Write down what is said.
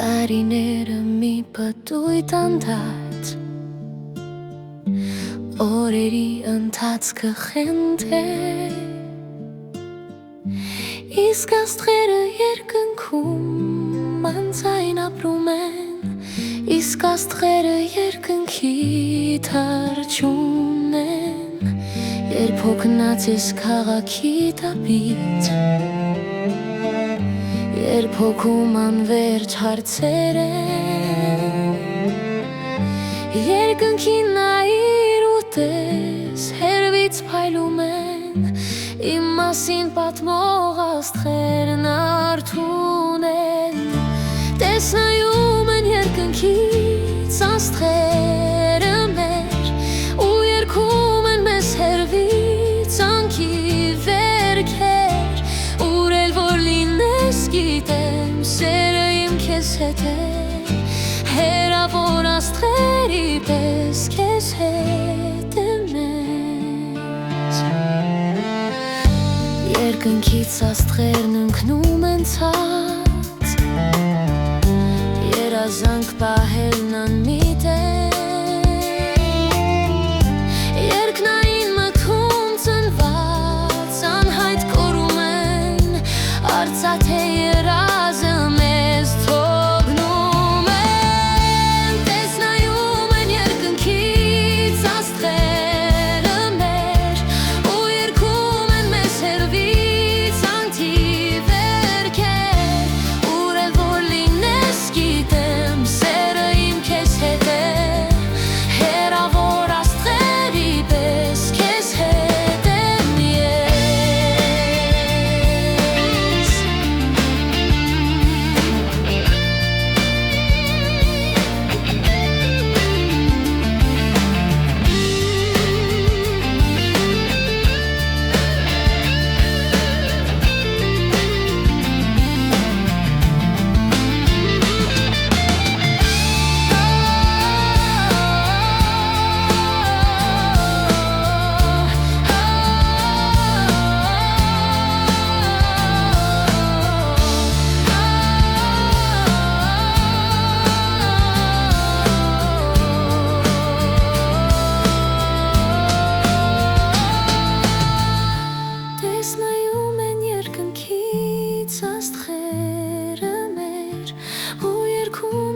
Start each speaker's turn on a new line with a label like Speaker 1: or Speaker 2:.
Speaker 1: Տարիները մի պտույտ անդած օրերի ընթացքը խենթ է Իսկ աստղերը երկնքում անձայն ապրում են Իսկ աստղերը երկնքի թարչում են Երբ հոգնած ես քաղաքի տապից Երբ հոգում անվերջ հարցեր են Երկնքին նայիր ու տես հերվից փայլում են Իմ մասին պատմող աստղերն արթուն են Տեսնայում են երկնքից աստղերը մեր Ու երգում են մեզ հերվից անքի վերքեր Ուր էլ որ լինես գիտեմ սերը իմ քեզ հետ է Հերավոր աստղերի պես քեզ հետ է մեզ Երկնքից աստղերն ընկնում են ցած Երազանք պահելն անմիտ է Երկնային մթում ծնված անհայտ կորում են Արծաթե երազը մեզ թողնում են Տեսնայում են երկնքից աստղերը մեր Ու երգում են մեզ հերվից անթի վերքեր Ուր էլ որ լինես գիտեմ սերը իմ քեզ հետ է Հերավոր աստղերի պես քեզ հետ եմ ես Տեսնայում են երկնքից աստղերը մեր Ու երգում